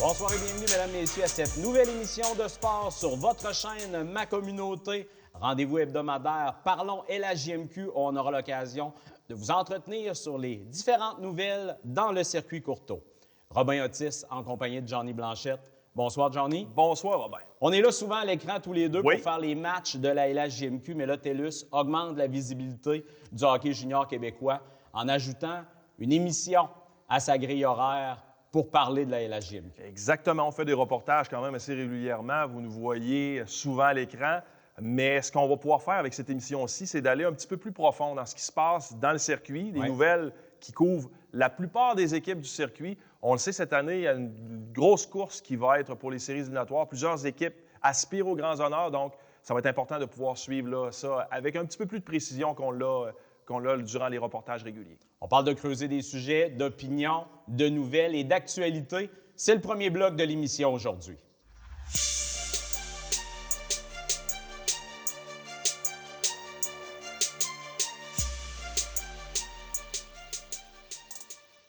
Bonsoir et bienvenue, mesdames et messieurs, à cette nouvelle émission de sport sur votre chaîne Ma Communauté. Rendez-vous hebdomadaire Parlons LHJMQ où on aura l'occasion de vous entretenir sur les différentes nouvelles dans le circuit Courteau. Robin Otis en compagnie de Johnny Blanchette. Bonsoir, Johnny. Bonsoir, Robin. On est là souvent à l'écran tous les deux Oui. pour faire les matchs de la LHJMQ, mais là, TELUS augmente la visibilité du hockey junior québécois en ajoutant une émission à sa grille horaire pour parler de la LHJMQ. Exactement. On fait des reportages quand même assez régulièrement. Vous nous voyez souvent à l'écran. Mais ce qu'on va pouvoir faire avec cette émission-ci, c'est d'aller un petit peu plus profond dans ce qui se passe dans le circuit, des nouvelles qui couvrent la plupart des équipes du circuit. On le sait, cette année, il y a une grosse course qui va être pour les séries éliminatoires. Plusieurs équipes aspirent aux grands honneurs, donc ça va être important de pouvoir suivre là, ça avec un petit peu plus de précision qu'on l'a durant les reportages réguliers. On parle de creuser des sujets, d'opinions, de nouvelles et d'actualités. C'est le premier bloc de l'émission aujourd'hui.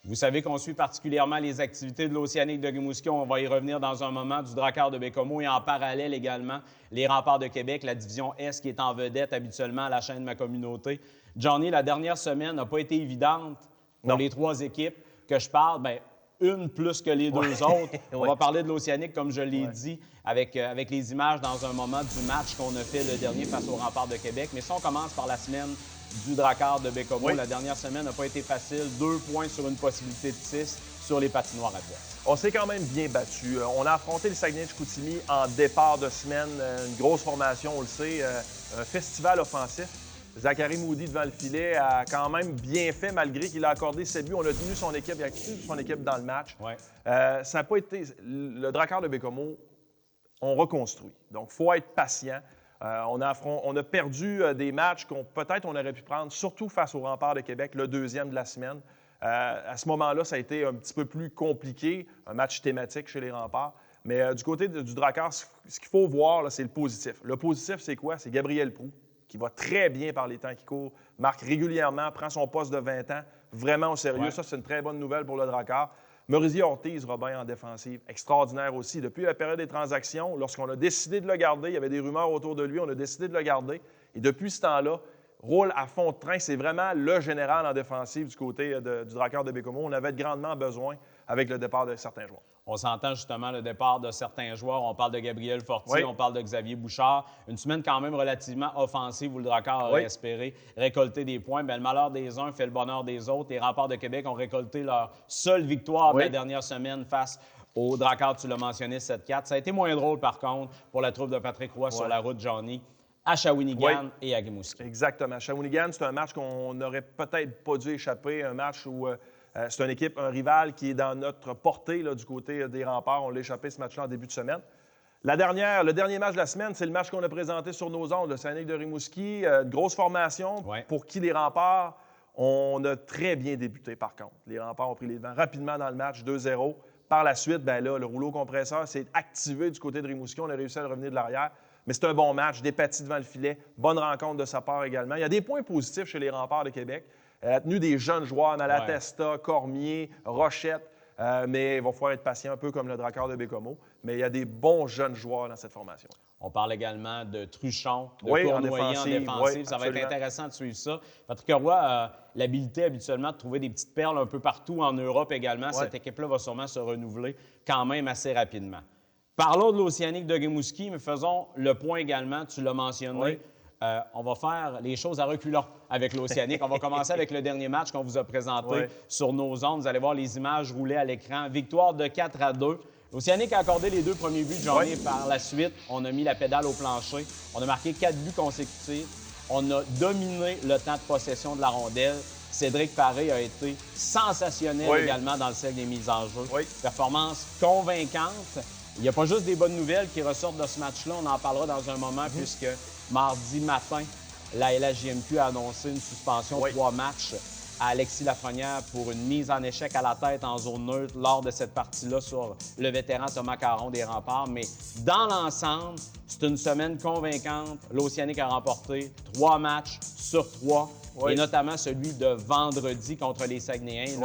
Vous savez qu'on suit particulièrement les activités de l'Océanique de Rimouski. On va y revenir dans un moment, du Drakkar de Bécomo et en parallèle également les Remparts de Québec, la division S qui est en vedette habituellement à la chaîne Ma Communauté. Johnny, la dernière semaine n'a pas été évidente pour les trois équipes que je parle. Bien, une plus que les deux autres. On va parler de l'Océanique, comme je l'ai dit, avec les images dans un moment du match qu'on a fait le dernier face aux Remparts de Québec. Mais si on commence par la semaine du Drakkar de Bécomo, la dernière semaine n'a pas été facile. 2 points sur une possibilité de 6 sur les patinoires adverses. On s'est quand même bien battu. On a affronté le Saguenay-Chicoutimi en départ de semaine. Une grosse formation, on le sait, un festival offensif. Zachary Moody devant le filet a quand même bien fait malgré qu'il a accordé 7 buts. On a tenu son équipe, il a tenu son équipe dans le match. Ça n'a pas été... Le Drakkar de Bécomo, on reconstruit. Donc, il faut être patient. On a perdu des matchs qu'on peut-être on aurait pu prendre, surtout face aux Remparts de Québec, le deuxième de la semaine. À ce moment-là, ça a été un petit peu plus compliqué, un match thématique chez les Remparts. Mais du côté du Drakkar, ce qu'il faut voir, c'est le positif. Le positif, c'est quoi? C'est Gabriel Proulx, qui va très bien par les temps qui courent, marque régulièrement, prend son poste de 20 ans vraiment au sérieux. Ça, c'est une très bonne nouvelle pour le Drakkar. Mauricio Ortiz, Robin, en défensive, extraordinaire aussi. Depuis la période des transactions, lorsqu'on a décidé de le garder, il y avait des rumeurs autour de lui, on a décidé de le garder. Et depuis ce temps-là, roule à fond de train. C'est vraiment le général en défensive du côté du Drakkar de Bécomo. On avait grandement besoin avec le départ de certains joueurs. On s'entend justement le départ de certains joueurs. On parle de Gabriel Fortier, on parle de Xavier Bouchard. Une semaine quand même relativement offensive où le Drakkar aurait espéré récolter des points. Bien, le malheur des uns fait le bonheur des autres. Les Remparts de Québec ont récolté leur seule victoire de la dernière semaine face au Drakkar, tu l'as mentionné, 7-4. Ça a été moins drôle, par contre, pour la troupe de Patrick Roy sur la route, Johnny, à Shawinigan et à Rimouski. Exactement. Shawinigan, c'est un match qu'on n'aurait peut-être pas dû échapper. Un match où c'est une équipe, un rival qui est dans notre portée là, du côté des Remparts. On l'a échappé ce match-là en début de semaine. Le dernier match de la semaine, c'est le match qu'on a présenté sur nos ondes, le Saguenay de Rimouski. Une grosse formation pour qui les Remparts, on a très bien débuté par contre. Les Remparts ont pris les devants rapidement dans le match, 2-0. Par la suite, bien là, le rouleau compresseur s'est activé du côté de Rimouski. On a réussi à le revenir de l'arrière. Mais c'est un bon match, Despatie devant le filet. Bonne rencontre de sa part également. Il y a des points positifs chez les Remparts de Québec. Elle a tenu des jeunes joueurs, Malatesta, Cormier, Rochette. Mais il va falloir être patient, un peu comme le Drakkar de Bécomo. Mais il y a des bons jeunes joueurs dans cette formation. On parle également de Truchon, de Cournoyer en défensive. Ça va être intéressant de suivre ça. Patrick Roy a l'habilité habituellement de trouver des petites perles un peu partout en Europe également. Cette équipe-là va sûrement se renouveler quand même assez rapidement. Parlons de l'Océanique de Rimouski, mais faisons le point également, tu l'as mentionné. On va faire les choses à reculons avec l'Océanique. On va commencer avec le dernier match qu'on vous a présenté sur nos ondes. Vous allez voir les images rouler à l'écran. Victoire de 4-2. L'Océanique a accordé les 2 premiers buts de journée. Par la suite, on a mis la pédale au plancher. On a marqué 4 buts consécutifs. On a dominé le temps de possession de la rondelle. Cédric Paré a été sensationnel également dans le cercle des mises en jeu. Performance convaincante. Il n'y a pas juste des bonnes nouvelles qui ressortent de ce match-là. On en parlera dans un moment puisque mardi matin, la LHJMQ a annoncé une suspension de 3 matchs à Alexis Lafrenière pour une mise en échec à la tête en zone neutre lors de cette partie-là sur le vétéran Thomas Caron des Remparts. Mais dans l'ensemble, c'est une semaine convaincante. L'Océanique a remporté 3 matchs sur 3, et notamment celui de vendredi contre les Saguenayens.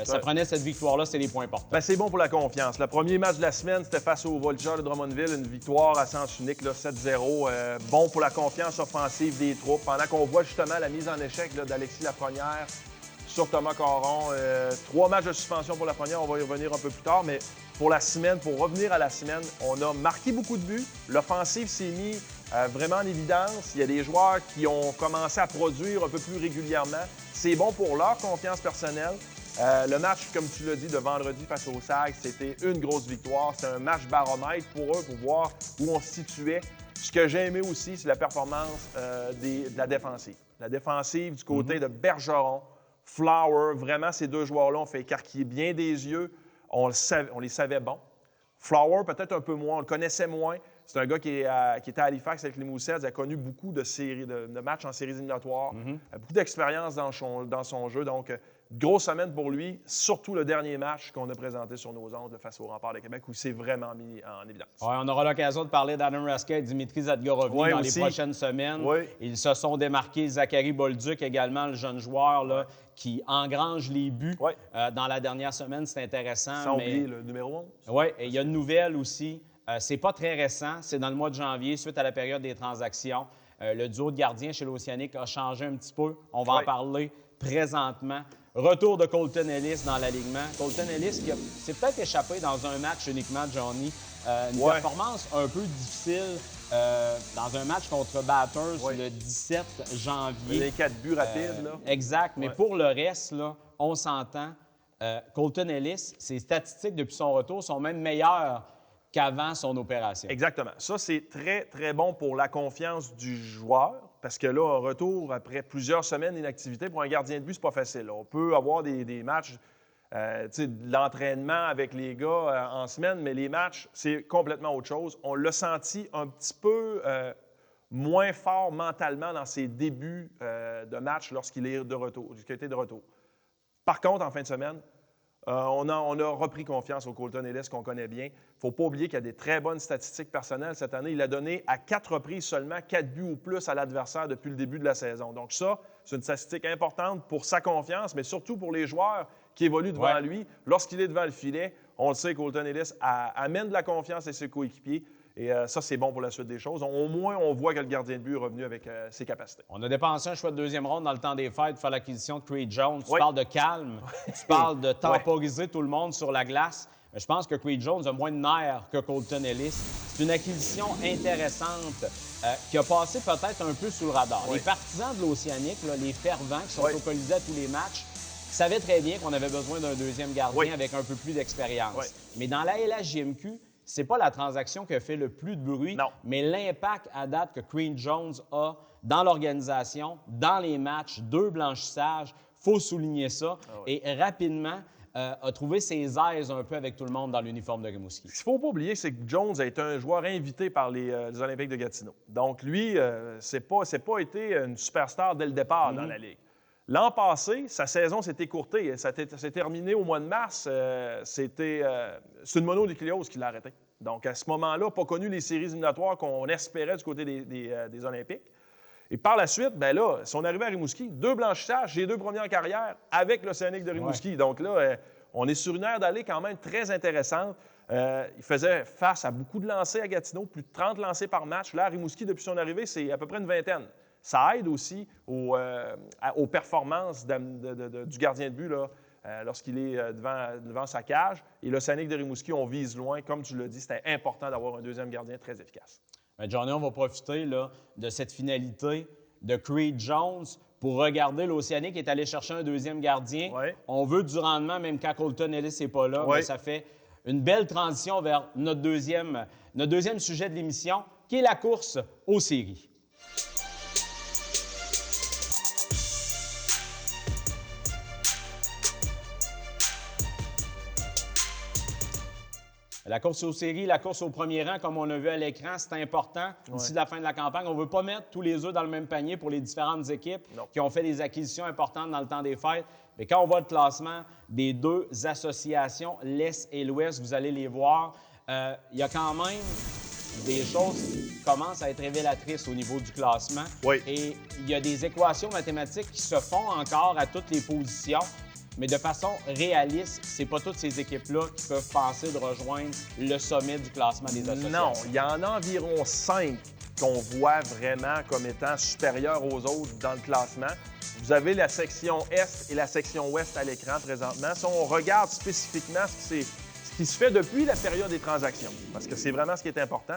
Ça prenait cette victoire-là, c'est les points importants. Ben, c'est bon pour la confiance. Le premier match de la semaine, c'était face aux Vultures de Drummondville, une victoire à sens unique, 7-0. Bon pour la confiance offensive des troupes. Pendant qu'on voit justement la mise en échec d'Alexis Lafrenière sur Thomas Caron. 3 matchs de suspension pour Lafrenière, on va y revenir un peu plus tard, mais pour la semaine, pour revenir à la semaine, on a marqué beaucoup de buts. L'offensive s'est mise vraiment en évidence. Il y a des joueurs qui ont commencé à produire un peu plus régulièrement. C'est bon pour leur confiance personnelle. Le match, comme tu l'as dit, de vendredi face au SAG, c'était une grosse victoire. C'était un match baromètre pour eux, pour voir où on se situait. Ce que j'ai aimé aussi, c'est la performance de la défensive. La défensive du côté de Bergeron, Flower, vraiment, ces 2 joueurs-là ont fait écarquiller bien des yeux. On les savait bons. Flower, peut-être un peu moins, on le connaissait moins. C'est un gars qui était à Halifax avec les Mooseheads, a connu beaucoup de matchs en séries éliminatoires, beaucoup d'expérience dans son jeu. Donc, grosse semaine pour lui, surtout le dernier match qu'on a présenté sur nos ondes face au Remparts de Québec, où il s'est vraiment mis en évidence. Ouais, on aura l'occasion de parler d'Adam Raska et Dimitri Zadgorovny dans les prochaines semaines. Oui. Ils se sont démarqués. Zachary Bolduc également, le jeune joueur là, qui engrange les buts dans la dernière semaine. C'est intéressant. Sans oublier le numéro 11. Oui, et il y a une nouvelle aussi. C'est pas très récent. C'est dans le mois de janvier, suite à la période des transactions. Le duo de gardiens chez l'Océanique a changé un petit peu. On va en parler présentement. Retour de Colton Ellis dans l'alignement. Colton Ellis qui s'est peut-être échappé dans un match uniquement, Johnny. Une performance un peu difficile dans un match contre Batters le 17 janvier. Les 4 buts rapides, là. Exact. Mais pour le reste, là, on s'entend. Colton Ellis, ses statistiques depuis son retour sont même meilleures qu'avant son opération. Exactement. Ça, c'est très, très bon pour la confiance du joueur, parce que là, un retour après plusieurs semaines d'inactivité, pour un gardien de but, c'est pas facile. On peut avoir des matchs, de l'entraînement avec les gars en semaine, mais les matchs, c'est complètement autre chose. On l'a senti un petit peu moins fort mentalement dans ses débuts de match lorsqu'il est de retour, qu'il était de retour. Par contre, en fin de semaine, on a repris confiance au Colton Ellis qu'on connaît bien. Il ne faut pas oublier qu'il a des très bonnes statistiques personnelles cette année. Il a donné à 4 reprises seulement 4 buts ou plus à l'adversaire depuis le début de la saison. Donc ça, c'est une statistique importante pour sa confiance, mais surtout pour les joueurs qui évoluent devant lui. Lorsqu'il est devant le filet, on le sait, Colton Ellis amène de la confiance à ses coéquipiers. Et ça, c'est bon pour la suite des choses. Au moins, on voit que le gardien de but est revenu avec ses capacités. On a dépensé un choix de deuxième ronde dans le temps des fêtes pour faire l'acquisition de Creed Jones. Tu parles de calme, tu parles de temporiser tout le monde sur la glace. Mais je pense que Creed Jones a moins de nerfs que Colton Ellis. C'est une acquisition intéressante qui a passé peut-être un peu sous le radar. Les partisans de l'Océanique, les fervents qui sont localisés à tous les matchs, savaient très bien qu'on avait besoin d'un deuxième gardien avec un peu plus d'expérience. Mais dans la LHJMQ, c'est pas la transaction qui a fait le plus de bruit, mais l'impact à date que Creed Jones a dans l'organisation, dans les matchs, 2 blanchissages, il faut souligner ça. Et rapidement, a trouvé ses aises un peu avec tout le monde dans l'uniforme de Rimouski. Ce qu'il ne faut pas oublier, c'est que Jones a été un joueur invité par les Olympiques de Gatineau. Donc lui, c'est pas été une superstar dès le départ dans la Ligue. L'an passé, sa saison s'est écourtée. Ça s'est terminé au mois de mars. C'est une mononucléose qui l'a arrêté. Donc, à ce moment-là, pas connu les séries éliminatoires qu'on espérait du côté des Olympiques. Et par la suite, bien là, son arrivée à Rimouski, 2 blanchissages, les 2 premières carrières avec l'Océanique de Rimouski. Donc là, on est sur une aire d'aller quand même très intéressante. Il faisait face à beaucoup de lancers à Gatineau, plus de 30 lancers par match. Là, à Rimouski, depuis son arrivée, c'est à peu près une vingtaine. Ça aide aussi aux performances du gardien de but lorsqu'il est devant sa cage. Et l'Océanique de Rimouski, on vise loin. Comme tu l'as dit, c'était important d'avoir un deuxième gardien très efficace. Bien, Johnny, on va profiter de cette finalité de Creed Jones pour regarder l'Océanique qui est allé chercher un deuxième gardien. On veut du rendement, même quand Colton Ellis n'est pas là. Mais ça fait une belle transition vers notre deuxième sujet de l'émission, qui est la course aux séries. La course aux séries, la course au premier rang, comme on a vu à l'écran, c'est important d'ici la fin de la campagne. On ne veut pas mettre tous les œufs dans le même panier pour les différentes équipes qui ont fait des acquisitions importantes dans le temps des fêtes. Mais quand on voit le classement des 2 associations, l'Est et l'Ouest, vous allez les voir, il y a quand même des choses qui commencent à être révélatrices au niveau du classement. Et il y a des équations mathématiques qui se font encore à toutes les positions. mais de façon réaliste, c'est pas toutes ces équipes-là qui peuvent penser de rejoindre le sommet du classement des associations. Non, il y en a environ 5 qu'on voit vraiment comme étant supérieurs aux autres dans le classement. Vous avez la section Est et la section Ouest à l'écran présentement. Si on regarde spécifiquement ce qui se fait depuis la période des transactions, parce que c'est vraiment ce qui est important,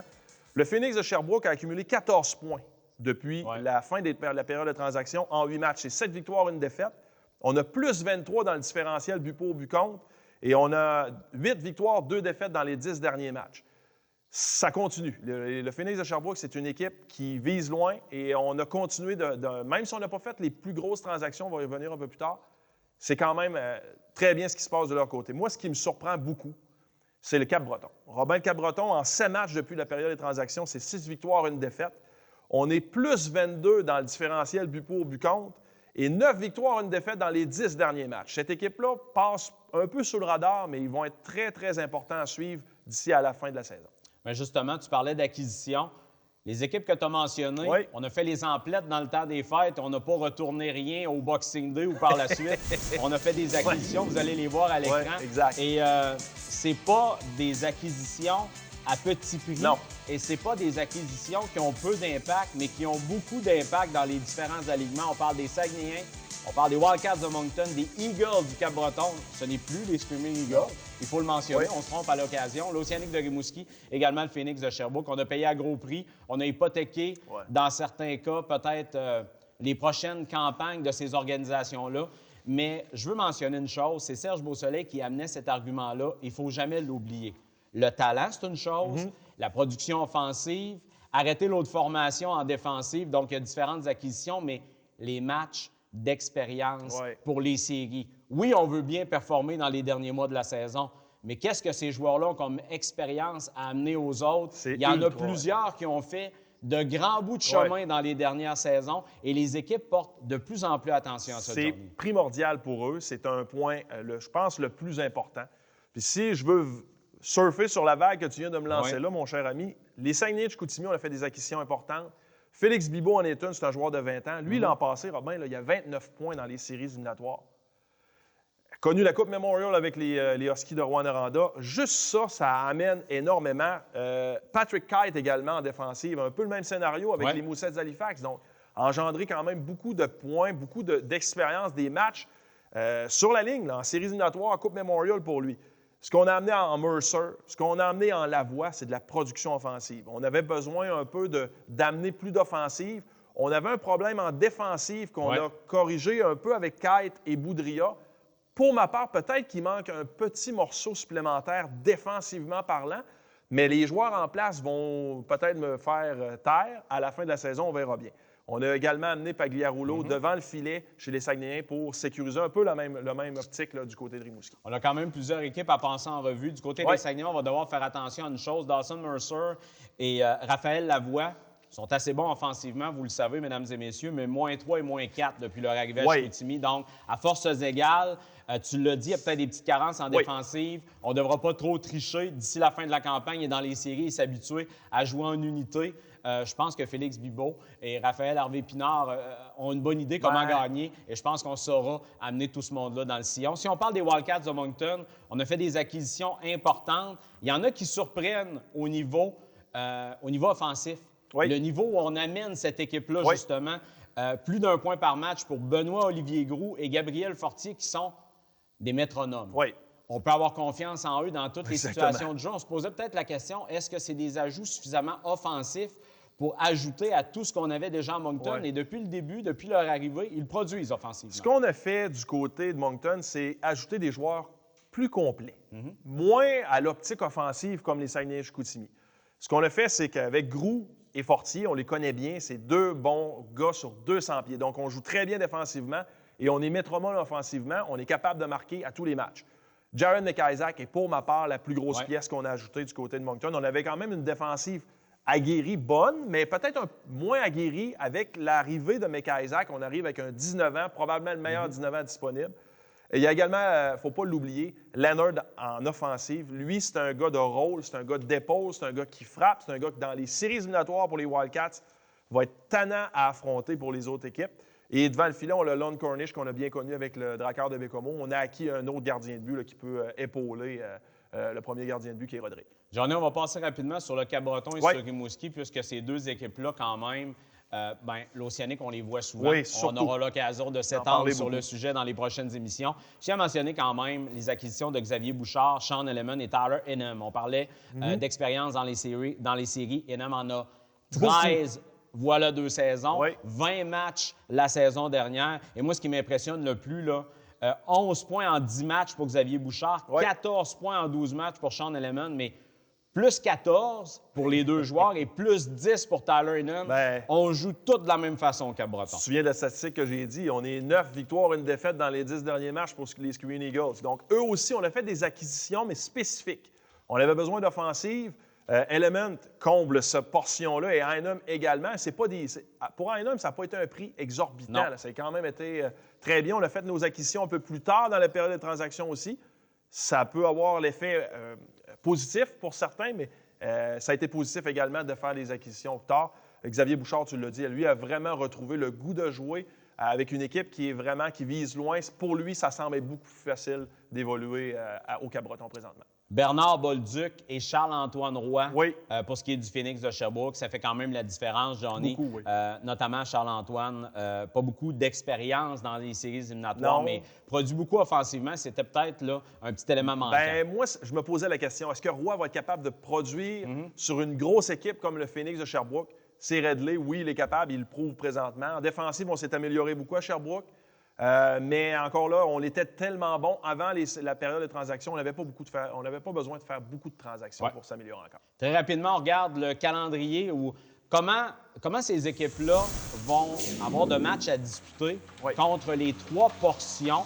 le Phoenix de Sherbrooke a accumulé 14 points depuis la fin de la période de transaction en 8 matchs. C'est 7 victoires, 1 défaite. On a plus 23 dans le différentiel but pour, but contre, et on a 8 victoires, 2 défaites dans les 10 derniers matchs. Ça continue. Le Phoenix de Sherbrooke, c'est une équipe qui vise loin et on a continué même si on n'a pas fait les plus grosses transactions, on va y revenir un peu plus tard, c'est quand même très bien ce qui se passe de leur côté. Moi, ce qui me surprend beaucoup, c'est le Cap-Breton. Robin le Cap-Breton, en 7 matchs depuis la période des transactions, c'est 6 victoires, 1 défaite. On est plus 22 dans le différentiel but pour, but contre et 9 victoires, 1 défaite dans les 10 derniers matchs. Cette équipe-là passe un peu sous le radar, mais ils vont être très, très importants à suivre d'ici à la fin de la saison. Bien justement, tu parlais d'acquisition. Les équipes que tu as mentionnées, on a fait les emplettes dans le temps des fêtes. On n'a pas retourné rien au Boxing Day ou par la suite. On a fait des acquisitions. Vous allez les voir à l'écran. Exact. Et c'est pas des acquisitions à petit prix. Non. Et c'est pas des acquisitions qui ont peu d'impact, mais qui ont beaucoup d'impact dans les différents alignements. On parle des Saguenayens, on parle des Wildcats de Moncton, des Eagles du Cap-Breton. Ce n'est plus les Screaming Eagles. Il faut le mentionner, on se trompe à l'occasion. L'Océanique de Rimouski, également le Phoenix de Sherbrooke. On a payé à gros prix. On a hypothéqué, dans certains cas, peut-être les prochaines campagnes de ces organisations-là. Mais je veux mentionner une chose, c'est Serge Beausoleil qui amenait cet argument-là. Il ne faut jamais l'oublier. Le talent, c'est une chose. La production offensive. Arrêter l'autre formation en défensive. Donc, il y a différentes acquisitions, mais les matchs d'expérience pour les séries. Oui, on veut bien performer dans les derniers mois de la saison, mais qu'est-ce que ces joueurs-là ont comme expérience à amener aux autres? Il y en a plusieurs qui ont fait de grands bouts de chemin dans les dernières saisons et les équipes portent de plus en plus attention à ça. C'est primordial pour eux. C'est un point, je pense, le plus important. Puis si je veux surfer sur la vague que tu viens de me lancer là, mon cher ami, les Saguenay de Chicoutimi, on a fait des acquisitions importantes. Félix Bibeau en est une, c'est un joueur de 20 ans. Lui, l'an passé, Robin, là, il a 29 points dans les séries éliminatoires. Connu la Coupe Memorial avec les Huskies de Rouyn-Noranda. Juste ça, ça amène énormément. Patrick Kite également en défensive. Un peu le même scénario avec les Moussets d'Halifax. Donc, engendré quand même beaucoup de points, beaucoup d'expérience, des matchs sur la ligne, là, en séries éliminatoires, en Coupe Memorial pour lui. Ce qu'on a amené en Mercer, ce qu'on a amené en Lavoie, c'est de la production offensive. On avait besoin un peu d'amener plus d'offensive. On avait un problème en défensive qu'on a corrigé un peu avec Kite et Boudria. Pour ma part, peut-être qu'il manque un petit morceau supplémentaire défensivement parlant, mais les joueurs en place vont peut-être me faire taire. À la fin de la saison, on verra bien. On a également amené Pagliarulo devant le filet chez les Saguenayens pour sécuriser un peu le même optique là, du côté de Rimouski. On a quand même plusieurs équipes à passer en revue. Du côté des Saguenayens, on va devoir faire attention à une chose. Dawson Mercer et Raphaël Lavoie sont assez bons offensivement, vous le savez, mesdames et messieurs, mais -3 et -4 depuis leur arrivée à Chicoutimi. Donc, à forces égales, tu l'as dit, il y a peut-être des petites carences en défensive. On ne devra pas trop tricher d'ici la fin de la campagne et dans les séries et s'habituer à jouer en unité. Je pense que Félix Bibeau et Raphaël Harvey-Pinard ont une bonne idée comment gagner et je pense qu'on saura amener tout ce monde-là dans le sillon. Si on parle des Wildcats de Moncton, on a fait des acquisitions importantes. Il y en a qui surprennent au niveau offensif. Le niveau où on amène cette équipe-là, justement, plus d'1 point par match pour Benoît-Olivier Groux et Gabriel Fortier qui sont des métronomes. On peut avoir confiance en eux dans toutes les situations de jeu. On se posait peut-être la question, est-ce que c'est des ajouts suffisamment offensifs pour ajouter à tout ce qu'on avait déjà à Moncton? Et depuis le début, depuis leur arrivée, ils produisent offensivement. Ce qu'on a fait du côté de Moncton, c'est ajouter des joueurs plus complets, moins à l'optique offensive comme les Saguenay-Chicoutimi. Ce qu'on a fait, c'est qu'avec Groux et Fortier, on les connaît bien, c'est 2 bons gars sur 200 pieds. Donc, on joue très bien défensivement et on est métronome offensivement. On est capable de marquer à tous les matchs. Jaron McIsaac est pour ma part la plus grosse pièce qu'on a ajoutée du côté de Moncton. On avait quand même une défensive aguerrie, bonne, mais peut-être moins aguerrie avec l'arrivée de McIsaac. On arrive avec un 19 ans, probablement le meilleur 19 ans disponible. Et il y a également, il ne faut pas l'oublier, Leonard en offensive. Lui, c'est un gars de rôle, c'est un gars d'épaule, c'est un gars qui frappe, c'est un gars qui, dans les séries éliminatoires pour les Wildcats, va être tannant à affronter pour les autres équipes. Et devant le filet, on a Lon Cornish, qu'on a bien connu avec le Drakkar de Bécomo. On a acquis un autre gardien de but là, qui peut épauler le premier gardien de but, qui est Rodrigue. Johnny, on va passer rapidement sur le Cap-Breton et sur Rimouski, puisque ces deux équipes-là, quand même, l'Océanique, on les voit souvent. Oui, on aura l'occasion de s'étendre sur le sujet dans les prochaines émissions. Je tiens à mentionner quand même les acquisitions de Xavier Bouchard, Sean Elliman et Tyler Inham. On parlait d'expérience dans les séries. Inham en a 13, voilà 2 saisons, 20 matchs la saison dernière. Et moi, ce qui m'impressionne le plus, là, 11 points en 10 matchs pour Xavier Bouchard, 14 points en 12 matchs pour Sean Elliman, mais plus 14 pour les deux joueurs et plus 10 pour Tyler Inham. On joue tous de la même façon au Cap-Breton. Tu te souviens de la statistique que j'ai dit? On est 9 victoires, 1 défaite dans les 10 derniers matchs pour les Screaming Eagles. Donc, eux aussi, on a fait des acquisitions, mais spécifiques. On avait besoin d'offensive. Element comble cette portion-là et Inham également. Pour Inham, ça n'a pas été un prix exorbitant. Ça a quand même été très bien. On a fait nos acquisitions un peu plus tard dans la période de transaction aussi. Ça peut avoir l'effet positif pour certains, mais ça a été positif également de faire des acquisitions plus tard. Xavier Bouchard, tu l'as dit, lui a vraiment retrouvé le goût de jouer avec une équipe qui vise loin. Pour lui, ça semble être beaucoup plus facile d'évoluer au Cap-Breton présentement. Bernard Bolduc et Charles-Antoine Roy, pour ce qui est du Phoenix de Sherbrooke, ça fait quand même la différence, Johnny. Beaucoup, notamment Charles-Antoine, pas beaucoup d'expérience dans les séries éliminatoires, mais produit beaucoup offensivement. C'était peut-être là un petit élément manquant. Moi, je me posais la question, est-ce que Roy va être capable de produire sur une grosse équipe comme le Phoenix de Sherbrooke? C'est Redley, oui, il est capable, il le prouve présentement. En défensive, on s'est amélioré beaucoup à Sherbrooke. Mais encore là, on était tellement bon avant la période de transaction, on n'avait pas besoin de faire beaucoup de transactions pour s'améliorer encore. Très rapidement, on regarde le calendrier où comment ces équipes-là vont avoir de matchs à disputer contre les 3 portions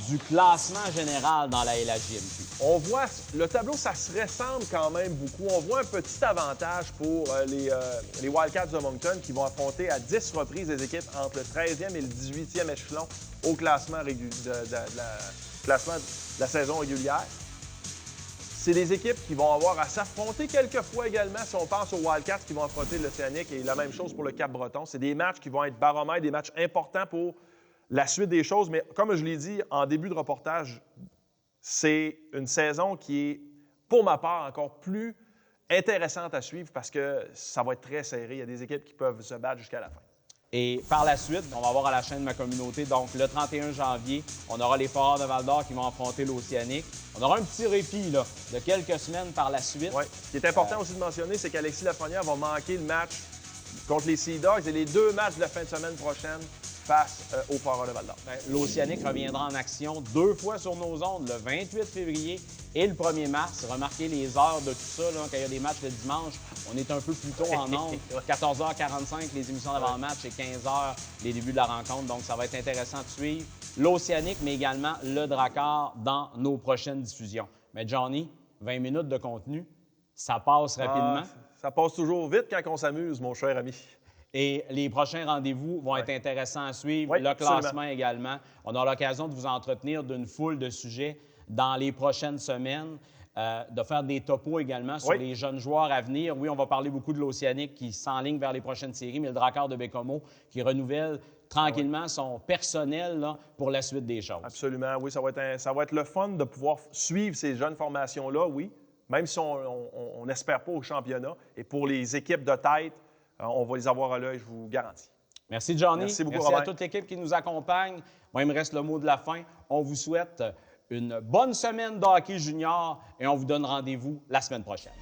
du classement général dans la LHJMQ. On voit, le tableau, ça se ressemble quand même beaucoup. On voit un petit avantage pour les Wildcats de Moncton qui vont affronter à 10 reprises des équipes entre le 13e et le 18e échelon au classement de la saison régulière. C'est des équipes qui vont avoir à s'affronter quelques fois également. Si on pense aux Wildcats qui vont affronter l'Océanique et la même chose pour le Cap-Breton. C'est des matchs qui vont être baromètres, des matchs importants pour la suite des choses. Mais comme je l'ai dit en début de reportage, c'est une saison qui est, pour ma part, encore plus intéressante à suivre parce que ça va être très serré. Il y a des équipes qui peuvent se battre jusqu'à la fin. Et par la suite, on va voir à la chaîne de ma communauté, donc le 31 janvier, on aura les Foreurs de Val-d'Or qui vont affronter l'Océanique. On aura un petit répit là, de quelques semaines par la suite. Oui. Ce qui est important aussi de mentionner, c'est qu'Alexis Lafrenière va manquer le match contre les Sea Dogs et les 2 matchs de la fin de semaine prochaine face aux Foreurs de Val-d'Or. L'Océanique reviendra en action 2 fois sur nos ondes, le 28 février et le 1er mars. Remarquez les heures de tout ça, là, quand il y a des matchs le dimanche, on est un peu plus tôt en ondes. 14h45, les émissions d'avant-match, et 15h, les débuts de la rencontre. Donc, ça va être intéressant de suivre l'Océanique, mais également le Drakkar dans nos prochaines diffusions. Mais Johnny, 20 minutes de contenu, ça passe rapidement. Ça passe toujours vite quand on s'amuse, mon cher ami. Et les prochains rendez-vous vont être intéressants à suivre, le classement également. On aura l'occasion de vous entretenir d'une foule de sujets dans les prochaines semaines, de faire des topos également sur les jeunes joueurs à venir. Oui, on va parler beaucoup de l'Océanique qui s'enligne vers les prochaines séries, mais le Drakkar de Bécomo qui renouvelle tranquillement son personnel là, pour la suite des choses. Absolument, oui, ça va être le fun de pouvoir suivre ces jeunes formations-là, oui, même si on n'espère pas au championnat. Et pour les équipes de tête, on va les avoir à l'œil, je vous garantis. Merci, Johnny. Merci beaucoup, Merci à toute l'équipe qui nous accompagne. Moi, il me reste le mot de la fin. On vous souhaite une bonne semaine de hockey junior et on vous donne rendez-vous la semaine prochaine.